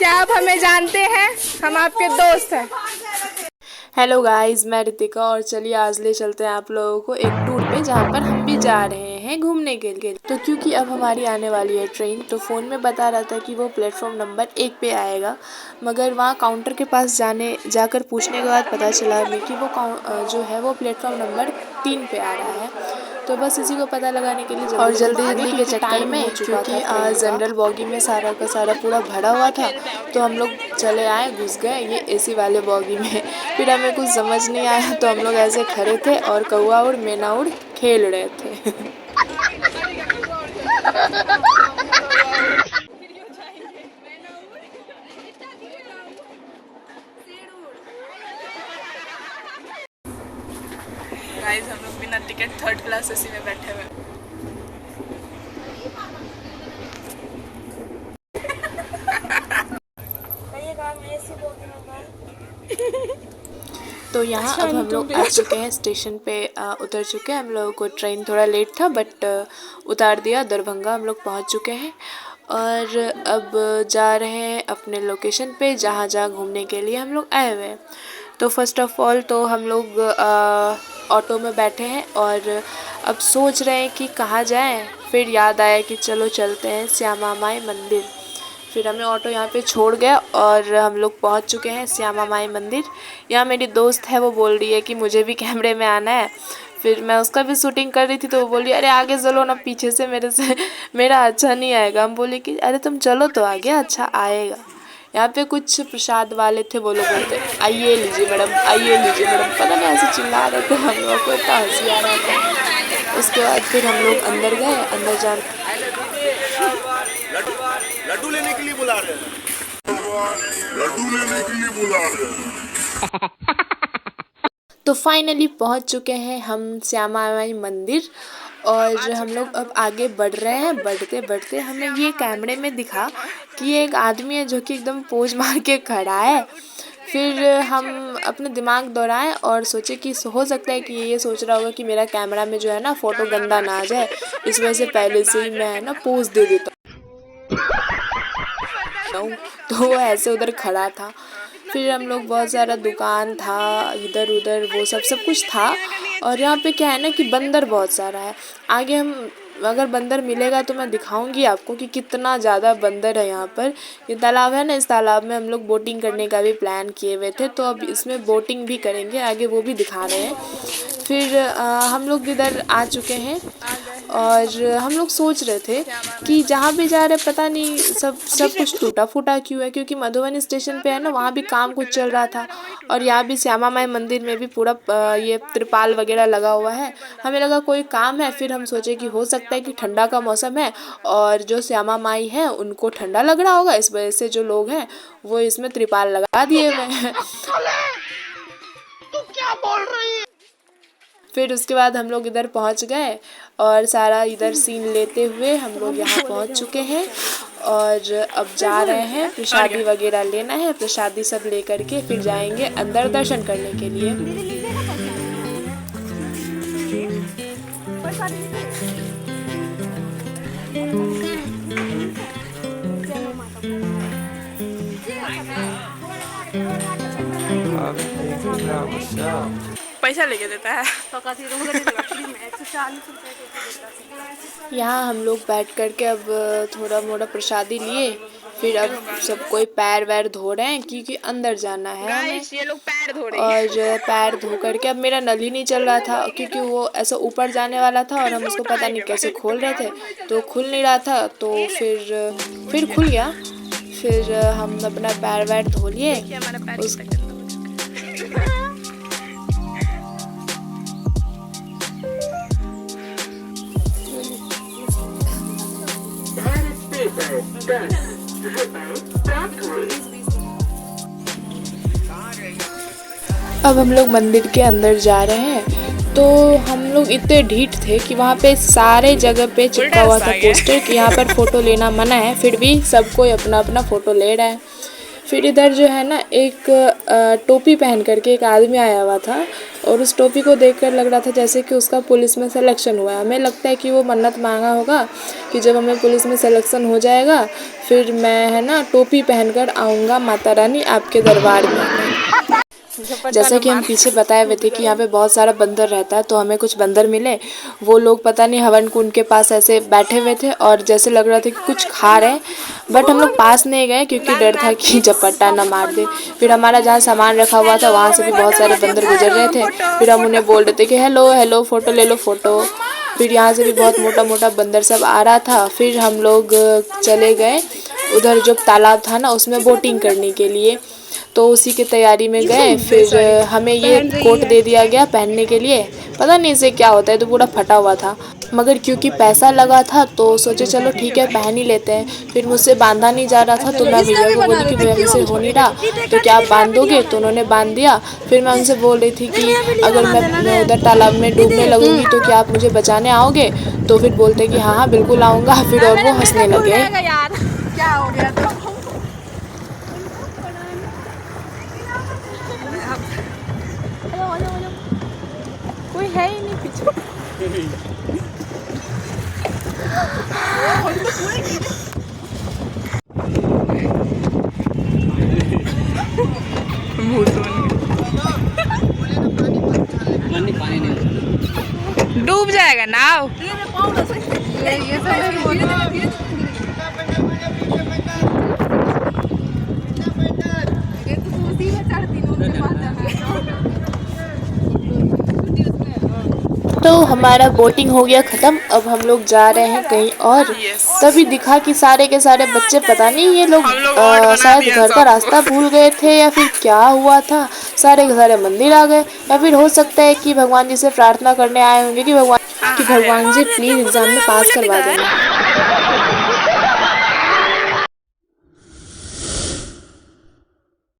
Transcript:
क्या आप हमें जानते हैं? हम आपके दोस्त हैं। हेलो गाइस, मैं रितिका और चलिए आज ले चलते हैं आप लोगों को एक टूर पे जहाँ पर हम भी जा रहे हैं घूमने के लिए। तो क्योंकि अब हमारी आने वाली है ट्रेन, तो फ़ोन में बता रहा था कि वो प्लेटफॉर्म नंबर 1 पे आएगा, मगर वहाँ काउंटर के पास जाकर पूछने के बाद पता चला हमें कि वो जो है वो प्लेटफॉर्म नंबर 3 पे आ रहा है। तो बस इसी को पता लगाने के लिए जल्दी के चक्कर में, क्योंकि जनरल बॉगी में सारा का सारा पूरा भरा हुआ था, तो हम लोग चले आए, घुस गए ये एसी वाले बॉगी में। फिर हमें कुछ समझ नहीं आया, तो हम लोग ऐसे खड़े थे और कौवा उड़ मैना उड़ खेल रहे थे। गाइस, हम लोग बिना टिकट 3rd क्लास एसी में बैठे हुए। तो यहाँ अब हम लोग आ चुके हैं स्टेशन पे, उतर चुके हैं। हम लोगों को ट्रेन थोड़ा लेट था बट उतार दिया। दरभंगा हम लोग पहुँच चुके हैं और अब जा रहे हैं अपने लोकेशन पे जहाँ घूमने के लिए हम लोग आए हुए हैं। तो फर्स्ट ऑफ ऑल तो हम लोग ऑटो में बैठे हैं और अब सोच रहे हैं कि कहाँ जाएं। फिर याद आया कि चलो चलते हैं श्यामा माई मंदिर। फिर हमें ऑटो यहाँ पे छोड़ गया और हम लोग पहुँच चुके हैं श्यामा माई मंदिर। यहाँ मेरी दोस्त है, वो बोल रही है कि मुझे भी कैमरे में आना है। फिर मैं उसका भी शूटिंग कर रही थी, तो वो बोली अरे आगे चलो ना, पीछे से मेरा अच्छा नहीं आएगा। हम बोले कि अरे तुम चलो तो आगे अच्छा आएगा। यहाँ पे कुछ प्रसाद वाले थे, वो लोग बोलते आइए लीजिए मैडम, आइए लीजिए मैडम, पता नहीं ऐसे चिल्ला रहे थे। हम लोगों को इतना हंसी आ रहा था। उसके बाद फिर हम लोग अंदर गए। अंदर जाने लड्डू लेने के लिए बुला रहे हैं, लड्डू लेने के लिए बुला रहे हैं। तो फाइनली पहुंच चुके हैं हम श्यामा माई मंदिर और हम लोग अब आगे बढ़ रहे हैं। बढ़ते बढ़ते हमें ये कैमरे में दिखा कि एक आदमी है जो कि एकदम पोज मार के खड़ा है। फिर हम अपने दिमाग दौड़ाएं और सोचे कि हो सकता है कि ये सोच रहा होगा कि मेरा कैमरा में जो है ना फ़ोटो गंदा ना आ जाए, इस वजह से पहले से ही मैं ना पोज दे देता हूँ। तो वो ऐसे उधर खड़ा था। फिर हम लोग, बहुत सारा दुकान था इधर उधर, वो सब कुछ था। और यहाँ पे क्या है ना कि बंदर बहुत सारा है। आगे हम अगर बंदर मिलेगा तो मैं दिखाऊंगी आपको कि कितना ज़्यादा बंदर है यहाँ पर। ये तालाब है ना, इस तालाब में हम लोग बोटिंग करने का भी प्लान किए हुए थे, तो अब इसमें बोटिंग भी करेंगे, आगे वो भी दिखा रहे हैं। फिर हम लोग इधर आ चुके हैं और हम लोग सोच रहे थे कि जहाँ भी जा रहे पता नहीं सब कुछ टूटा फूटा क्यों है, क्योंकि मधुबनी स्टेशन पे है ना, वहाँ भी काम कुछ चल रहा था और यहाँ भी श्यामा माई मंदिर में भी पूरा ये त्रिपाल वगैरह लगा हुआ है। हमें लगा कोई काम है, फिर हम सोचे कि हो सकता है कि ठंडा का मौसम है और जो श्यामा माई है उनको ठंडा लग रहा होगा, इस वजह से जो लोग हैं वो इसमें त्रिपाल लगा दिए हुए हैं। तू क्या बोल रही है? फिर उसके बाद हम लोग इधर पहुंच गए और सारा इधर सीन लेते हुए हम लोग यहाँ पहुंच चुके हैं और अब जा रहे हैं प्रसादी वगैरह लेना है। प्रसादी सब लेकर के फिर जाएंगे अंदर दर्शन करने के लिए। पैसा लेके देता है। यहाँ हम लोग बैठ कर के अब थोड़ा मोड़ा प्रसादी लिए। फिर अब सब कोई पैर वैर धो रहे हैं क्योंकि अंदर जाना है हमें। ये लोग पैर धो रहे हैं। और पैर धो करके अब मेरा नल ही नहीं चल रहा था, क्योंकि वो ऐसा ऊपर जाने वाला था और हम उसको पता नहीं कैसे खोल रहे थे, तो खुल नहीं रहा था। तो फिर खुल गया। फिर हम अपना पैर वैर धो लिए। अब हम लोग मंदिर के अंदर जा रहे हैं। तो हम लोग इतने ढीठ थे कि वहाँ पे सारे जगह पे चिपका हुआ था पोस्टर कि यहाँ पर फ़ोटो लेना मना है, फिर भी सब कोई अपना अपना फ़ोटो ले रहा है। फिर इधर जो है ना एक टोपी पहन करके एक आदमी आया हुआ था, और उस टोपी को देखकर लग रहा था जैसे कि उसका पुलिस में सिलेक्शन हुआ है। हमें लगता है कि वो मन्नत मांगा होगा कि जब हमें पुलिस में सिलेक्शन हो जाएगा फिर मैं है ना टोपी पहनकर आऊँगा माता रानी आपके दरबार में। जैसा कि हम पीछे बताए हुए थे कि यहाँ पे बहुत सारा बंदर रहता है, तो हमें कुछ बंदर मिले। वो लोग पता नहीं हवन कुंड के पास ऐसे बैठे हुए थे और जैसे लग रहा था कि कुछ खा रहे हैं, बट हम लोग पास नहीं गए क्योंकि डर था कि झपट्टा ना मार दे। फिर हमारा जहाँ सामान रखा हुआ था वहाँ से भी बहुत सारे बंदर गुजर रहे थे। फिर हम उन्हें बोल रहे थे कि हेलो हेलो फ़ोटो ले लो फ़ोटो। फिर यहाँ से भी बहुत मोटा मोटा बंदर सब आ रहा था। फिर हम लोग चले गए उधर जो तालाब था ना उसमें बोटिंग करने के लिए, तो उसी की तैयारी में गए। फिर हमें ये कोट दे दिया गया पहनने के लिए, पता नहीं इसे क्या होता है, तो पूरा फटा हुआ था, मगर क्योंकि पैसा लगा था तो सोचे चलो ठीक है पहन ही लेते हैं। फिर मुझसे बांधा नहीं जा रहा था तो मैं भैया को बोली कि भैया मुझसे हो नहीं रहा तो क्या आप बांध दोगे, तो उन्होंने बांध दिया। फिर मैं उनसे बोल रही थी कि अगर मैं उधर तालाब में डूबने लगूंगी तो क्या आप मुझे बचाने आओगे, तो फिर बोलते कि हाँ हाँ बिल्कुल आऊँगा। फिर और वो हंसने लगे। क्या हो गया तो कोई है ही नहीं पीछे। डूब जाएगा नाव। तो हमारा बोटिंग हो गया ख़त्म। अब हम लोग जा रहे हैं कहीं और। तभी दिखा कि सारे के सारे बच्चे, पता नहीं ये लोग शायद घर का रास्ता भूल गए थे या फिर क्या हुआ था, सारे के सारे मंदिर आ गए। या फिर हो सकता है कि भगवान जी से प्रार्थना करने आए होंगे कि भगवान जी प्लीज़ एग्ज़ाम में पास करवा देना।